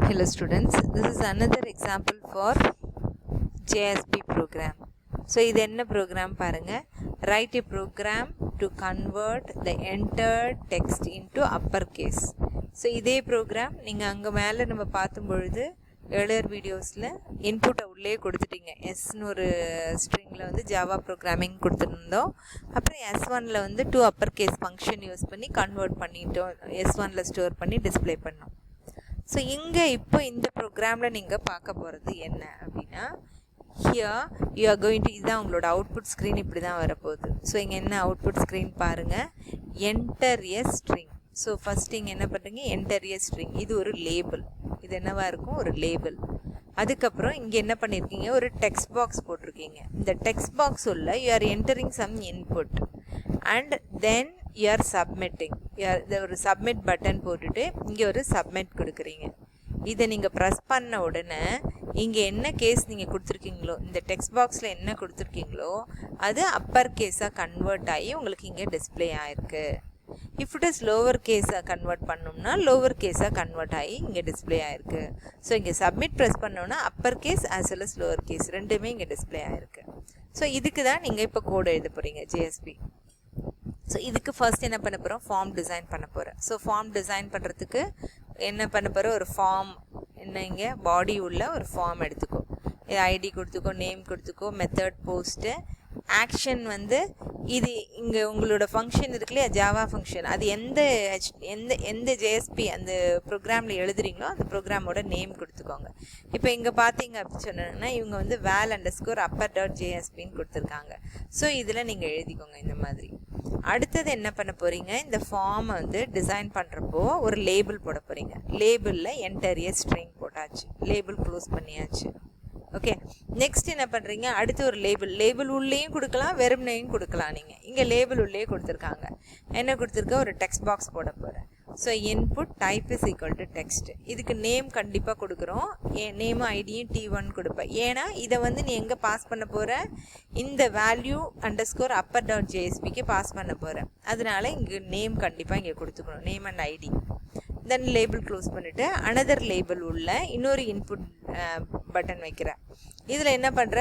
Hello students, this is another example for JSP program. So இது என்ன program பாருங்க, write a program to convert the entered text into uppercase. So இதே program நீங்க அங்க மேல நம்ம பார்த்தும் பொழுது earlier videosல input உள்ளே கொடுத்துட்டீங்க. S ஒரு stringல வந்து Java programming கொடுத்திருந்தோம். அப்புறம் S1ல வந்து to uppercase function யூஸ் பண்ணி convert பண்ணிட்டோம். S1ல ஸ்டோர் பண்ணி டிஸ்ப்ளே பண்ணோம். ஸோ இங்கே இப்போ இந்த ப்ரோக்ராமில் நீங்கள் பார்க்க போகிறது என்ன அப்படின்னா, here you are going to, இதுதான் உங்களோட அவுட்புட் ஸ்க்ரீன், இப்படி தான் வரப்போகுது. ஸோ இங்கே என்ன அவுட்புட் ஸ்க்ரீன் பாருங்கள், என்டர் எ ஸ்ட்ரிங். ஸோ ஃபஸ்ட்டு இங்கே என்ன பண்ணுறீங்க, என்டர் எ ஸ்ட்ரிங். இது ஒரு லேபிள், இது என்னவாக இருக்கும், ஒரு லேபிள். அதுக்கப்புறம் இங்கே என்ன பண்ணியிருக்கீங்க, ஒரு டெக்ஸ்ட் பாக்ஸ் போட்டிருக்கீங்க. இந்த டெக்ஸ்ட் பாக்ஸ் உள்ள you are entering some input and then you are submitting. ஒரு சப்மிட் பட்டன் போட்டுட்டு இங்கே ஒரு சப்மிட் கொடுக்குறீங்க. இதை நீங்கள் ப்ரெஸ் பண்ண உடனே இங்கே என்ன கேஸ் நீங்கள் கொடுத்துருக்கீங்களோ, இந்த டெக்ஸ்ட் பாக்ஸில் என்ன கொடுத்துருக்கீங்களோ அது அப்பர் கேஸாக கன்வெர்ட் ஆகி உங்களுக்கு இங்கே டிஸ்பிளே ஆகிருக்கு. இஃப் இட் இஸ் லோவர் கேஸாக கன்வெர்ட் பண்ணோம்னா லோவர் கேஸாக கன்வெர்ட் ஆகி இங்கே டிஸ்பிளே ஆகிருக்கு. ஸோ இங்கே சப்மிட் ப்ரெஸ் பண்ணோன்னா upper case as well as lower case ரெண்டுமே இங்கே டிஸ்பிளே ஆகிருக்கு. ஸோ இதுக்கு தான் நீங்கள் இப்போ கோடு எழுத போகிறீங்க ஜேஎஸ்பி. ஸோ இதுக்கு ஃபர்ஸ்ட் என்ன பண்ண போகிறோம், ஃபார்ம் டிசைன் பண்ண போகிறேன். ஸோ ஃபார்ம் டிசைன் பண்ணுறதுக்கு என்ன பண்ண போகிறோம், ஒரு ஃபார்ம் என்ன இங்கே பாடி உள்ள ஒரு ஃபார்ம் எடுத்துக்கோ, ஐடி கொடுத்துக்கோ, நேம் கொடுத்துக்கோ, மெத்தட், போஸ்ட்டு, ஆக்ஷன் வந்து இது இங்கே உங்களோட ஃபங்க்ஷன் இருக்கு இல்லையா, ஜாவா ஃபங்க்ஷன், அது எந்த எந்த ஜேஎஸ்பி அந்த ப்ரோக்ராமில் எழுதுறீங்களோ அந்த ப்ரோக்ராமோட நேம் கொடுத்துக்கோங்க. இப்போ இங்கே பார்த்தீங்க அப்படின்னு சொன்னீங்கன்னா இவங்க வந்து val_upper.jsp கொடுத்துருக்காங்க. ஸோ இதில் நீங்கள் எழுதிக்கோங்க இந்த மாதிரி. அடுத்தது என்ன பண்ண போகிறீங்க, இந்த ஃபார்மை வந்து டிசைன் பண்ணுறப்போ ஒரு லேபிள் போட போகிறீங்க. லேபிளில் என்டர் எ ஸ்ட்ரிங் போட்டாச்சு, லேபிள் க்ளோஸ் பண்ணியாச்சு. ஓகே, நெக்ஸ்ட் என்ன பண்ணுறீங்க, அடுத்து ஒரு லேபிள் உள்ளேயும் கொடுக்கலாம், வெறுமனையும் கொடுக்கலாம். நீங்கள் இங்கே லேபிள் உள்ளே கொடுத்துருக்காங்க, என்ன கொடுத்துருக்க, ஒரு டெக்ஸ்ட் பாக்ஸ் போட போகிறேன். So input type is equal to text. இதுக்கு நேம் கண்டிப்பாக கொடுக்குறோம், நேமும் ஐடியும் T1 கொடுப்பேன். ஏன்னா இதை வந்து நீ எங்கே பாஸ் பண்ண போகிற, இந்த value_upper.jsp பாஸ் பண்ண போகிறேன். அதனால இங்கே நேம் கண்டிப்பாக இங்கே கொடுத்துக்கணும், name and ID. Then label close பண்ணிவிட்டு அனதர் லேபிள் உள்ள இன்னொரு இன்புட் பட்டன் வைக்கிறேன். இதில் என்ன பண்ணுற,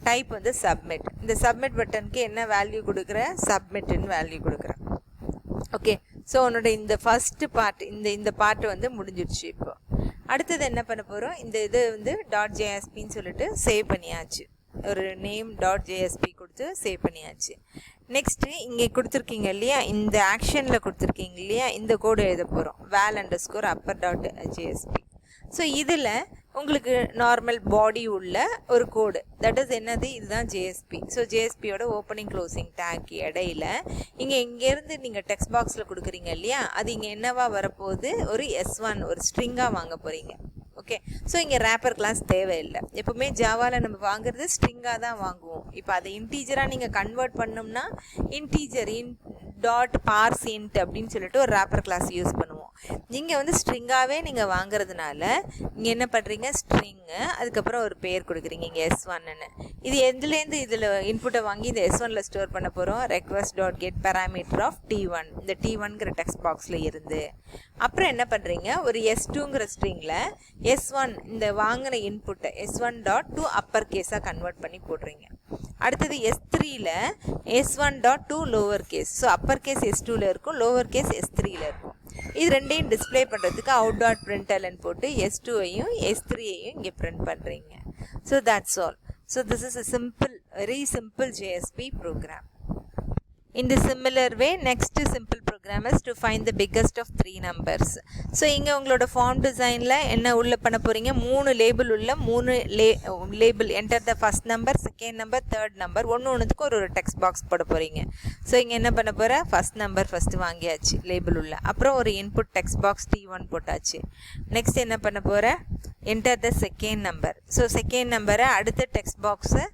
டைப் வந்து சப்மிட். இந்த சப்மிட் பட்டனுக்கு என்ன வேல்யூ கொடுக்குற, சப்மிட்னு வேல்யூ கொடுக்குறேன். ஓகே, ஸோ உன்னோட இந்த ஃபஸ்ட்டு பார்ட் இந்த பார்ட்டு வந்து முடிஞ்சிடுச்சு. இப்போ அடுத்தது என்ன பண்ண போகிறோம், இந்த இது வந்து .jsp சொல்லிட்டு சேவ் பண்ணியாச்சு, ஒரு நேம் .jsp கொடுத்து சேவ் பண்ணியாச்சு. நெக்ஸ்ட்டு இங்கே கொடுத்துருக்கீங்க இல்லையா, இந்த ஆக்ஷனில் கொடுத்துருக்கீங்க இல்லையா, இந்த கோடு எழுத போகிறோம், val_upper.jsp. ஸோ இதில் உங்களுக்கு நார்மல் பாடி உள்ள ஒரு கோடு, தட் இஸ் என்னது, இதுதான் ஜேஎஸ்பி. ஸோ ஜேஎஸ்பியோட ஓப்பனிங் க்ளோசிங் டேக் இடையில இங்கேருந்து நீங்கள் டெக்ஸ்ட் பாக்ஸில் கொடுக்குறீங்க இல்லையா, அது இங்கே என்னவா வரப்போகுது, ஒரு S1 ஒரு ஸ்ட்ரிங்காக வாங்க போகிறீங்க. ஓகே, ஸோ இங்கே ரேப்பர் கிளாஸ் தேவையில்லை. எப்போவுமே ஜாவாவில் நம்ம வாங்குறது ஸ்ட்ரிங்காக தான் வாங்குவோம். இப்போ அதை இன்டீஜராக நீங்கள் கன்வெர்ட் பண்ணோம்னா இன்டீஜர் .parseInt அப்படின்னு சொல்லிட்டு ஒரு ரேப்பர் கிளாஸ் யூஸ் பண்ணுவோம். நீங்கள் வந்து ஸ்ட்ரிங்காகவே நீங்கள் வாங்குறதுனால இங்கே என்ன பண்ணுறீங்க, ஸ்ட்ரிங்கு அதுக்கப்புறம் ஒரு பேர் கொடுக்குறீங்க இங்கே S1ன்னு. இது எதுலேருந்து இதில் இன்புட்டை வாங்கி இந்த S1ல ஸ்டோர் பண்ண போகிறோம், request.get parameter of T1, இந்த T1ங்கிற டெக்ஸ்ட் பாக்ஸில் இருந்து. அப்புறம் என்ன பண்ணுறீங்க, ஒரு S2ங்கிற ஸ்ட்ரிங்கில் S1 இந்த வாங்கின இன்புட்டை S1.to அப்பர் கேஸாக கன்வெர்ட் பண்ணி போடுறீங்க. அடுத்தது S3ல S1.to lower case. So upper case S2ல இருக்கும், லோவர் கேஸ் S3ல இருக்கும். இது ரெண்டையும் டிஸ்பிளே பண்ணுறதுக்கு out.println போட்டு S2ஐயும் S3ஐயும் இங்கே பிரிண்ட் பண்ணுறீங்க. So that's all. So this is a very simple JSP program. In the similar way, next simple program is to find the biggest of 3 numbers. So இங்கே உங்களோட form டிசைனில் என்ன உள்ள பண்ண போகிறீங்க, 3 லேபிள் உள்ள 3 label, enter the first number, second number, third number, ஒன்றுக்கு ஒரு டெக்ஸ்ட் பாக்ஸ் போட போகிறீங்க. ஸோ இங்கே என்ன பண்ண போகிற, ஃபஸ்ட் நம்பர் ஃபஸ்ட்டு வாங்கியாச்சு லேபிள் உள்ள, அப்புறம் ஒரு இன்புட் டெக்ஸ்ட் பாக்ஸ் T1 போட்டாச்சு. நெக்ஸ்ட் என்ன பண்ண போகிற, enter the second number. So second நம்பரை அடுத்த டெக்ஸ்ட் பாக்ஸை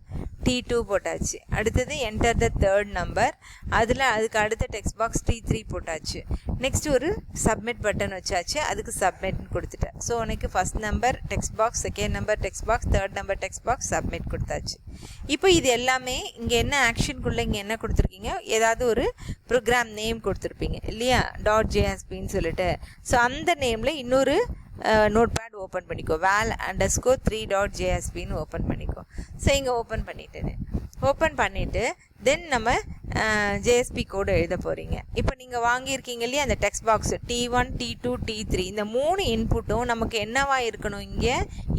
T2 போட்டாச்சு. அடுத்தது என்டர் த தேர்ட் நம்பர், அதுக்கு அடுத்த டெக்ஸ்ட் பாக்ஸ் T3 போட்டாச்சு. நெக்ஸ்ட் ஒரு சப்மிட் பட்டன் வச்சாச்சு, அதுக்கு சப்மிட்னு கொடுத்துட்டேன். ஸோ உனக்கு first number text box, second number text box, third number text box, submit கொடுத்தாச்சு. இப்போ இது எல்லாமே இங்கே என்ன ஆக்ஷனுக்குள்ளே இங்கே என்ன கொடுத்துருக்கீங்க, ஏதாவது ஒரு ப்ரோக்ராம் நேம் கொடுத்துருப்பீங்க இல்லையா, .jsp சொல்லிட்டு. ஸோ அந்த நேமில் இன்னொரு நோட்பேட் ஓப்பன் பண்ணிக்கோ, val_3.jsp ஓப்பன் பண்ணிக்கோ. ஸோ இங்கே ஓப்பன் பண்ணிவிட்டு தென் நம்ம ஜேஎஸ்பி கோடு எழுத போகிறீங்க. இப்போ நீங்கள் வாங்கியிருக்கீங்க இல்லையா அந்த text box T1 T2 T3 இந்த 3 இன்புட்டும் நமக்கு என்னவா இருக்கணும், இங்கே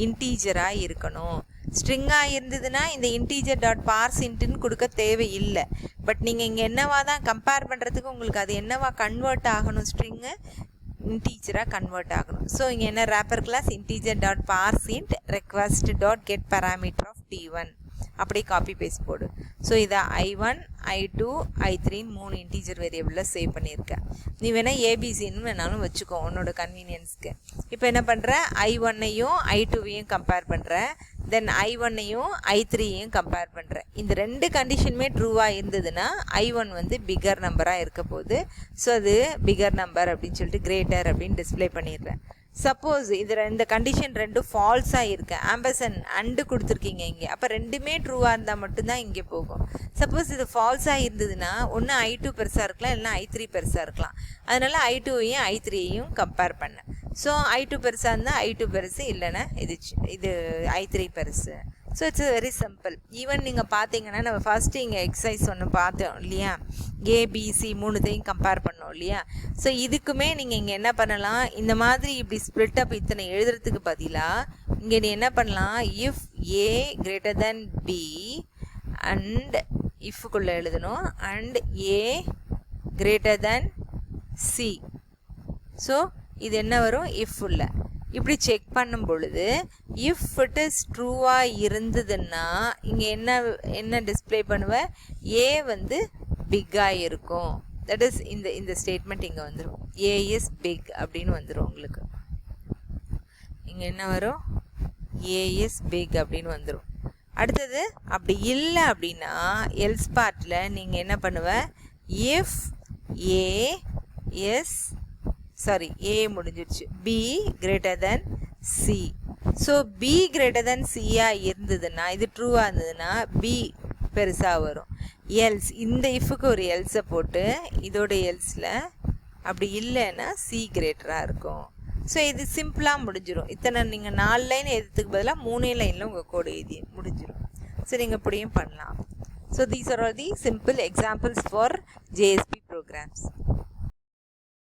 இன்டீஜராக இருக்கணும். ஸ்ட்ரிங்காக இருந்ததுன்னா இந்த integer.parseIntன்னு கொடுக்க தேவையில்லை. பட் நீங்கள் இங்கே என்னவா தான் கம்பேர் பண்ணுறதுக்கு உங்களுக்கு அது என்னவா கன்வெர்ட் ஆகணும், ஸ்ட்ரிங்கு இன்டீஜராக கன்வெர்ட் ஆகணும். ஸோ இங்கே என்ன rapper class integer.parseInt request.getParameter of T1 அப்படி காப்பி பேஸ்ட் போடு. ஸோ இதை I1 I2 I3 3 integer வேரியபிளில் save பண்ணியிருக்கேன். நீ வேணால் ஏபிசின்னு வேணாலும் வச்சுக்கோ உன்னோட கன்வீனியன்ஸ்க்கு. இப்போ என்ன பண்ணுற, I1ஐயும் I2வையும் கம்பேர் பண்ணுற, தென் I1ஐயும் I3ஐயும் கம்பேர் பண்ணுற. இந்த 2 கண்டிஷனுமே ட்ரூவாக இருந்ததுன்னா I1 வந்து பிகர் நம்பராக இருக்க போகுது. ஸோ அது பிகர் நம்பர் அப்படின்னு சொல்லிட்டு கிரேட்டர் அப்படின்னு டிஸ்பிளே பண்ணிடுறேன். சப்போஸ் இந்த கண்டிஷன் 2 ஃபால்ஸாக இருக்கு, ஆம்பர்சன் அண்டு கொடுத்துருக்கீங்க இங்கே, அப்போ 2மே ட்ரூவாக இருந்தால் மட்டும்தான் இங்கே போகும். சப்போஸ் இது ஃபால்ஸாக இருந்ததுன்னா ஒன்று I2 பெருசாக இருக்கலாம், இல்லைனா I3 பெருசாக இருக்கலாம். அதனால் I2வையும் I3ஐயும் கம்பேர் பண்ணேன். ஸோ I2 பெருசாக இருந்தால் I2 பெருசு, இல்லைன்னா இது I3 பெருசு. So it's very simple. Even நீங்கள் பார்த்தீங்கன்னா நம்ம ஃபஸ்ட்டு இங்கே எக்ஸசைஸ் ஒன்று பார்த்தோம் இல்லையா, ஏபிசி 3த்தையும் கம்பேர் பண்ணோம் இல்லையா. ஸோ இதுக்குமே நீங்கள் இங்கே என்ன பண்ணலாம், இந்த மாதிரி இப்படி ஸ்ப்ளிட் அப் இத்தனை எழுதுறதுக்கு பதிலாக இங்கே நீ என்ன பண்ணலாம், if A greater than B and இஃப்குள்ளே எழுதணும், and A greater than C. So இது என்ன வரும், இஃப் உள்ள இப்படி செக் பண்ணும் பொழுது இஃப் இட் இஸ் ட்ரூவாக இருந்ததுன்னா இங்கே என்ன டிஸ்பிளே பண்ணுவேன், ஏ வந்து பிக்காக இருக்கும். தட் இஸ் இந்த ஸ்டேட்மெண்ட் இங்கே வந்துடும், ஏ இஸ் பிக் அப்படின்னு வந்துடும். உங்களுக்கு இங்கே என்ன வரும், ஏ இஸ் பிக் அப்படின்னு வந்துடும். அடுத்தது அப்படி இல்லை அப்படின்னா எல்ஸ் பார்ட்டில் நீங்கள் என்ன பண்ணுவேன், இஃப் ஏ இஸ் ஏ முடிஞ்சிடுச்சு, B greater than C. So B greater than சியாக இருந்ததுன்னா, இது ட்ரூவாக இருந்ததுன்னா பி பெருசாக வரும். எல்ஸ் இந்த இஃபுக்கு ஒரு எல்ஸை போட்டு இதோட எல்ஸில் அப்படி இல்லைன்னா சி கிரேட்டராக இருக்கும். ஸோ இது சிம்பிளாக முடிஞ்சிடும். இத்தனை நீங்கள் 4 லைன் எழுதுறதுக்கு பதிலாக 3 லைனில் உங்கள் கோடு எழுதி முடிஞ்சிடும். ஸோ நீங்கள் இப்படியும் பண்ணலாம். So these are all the simple examples for JSP programs.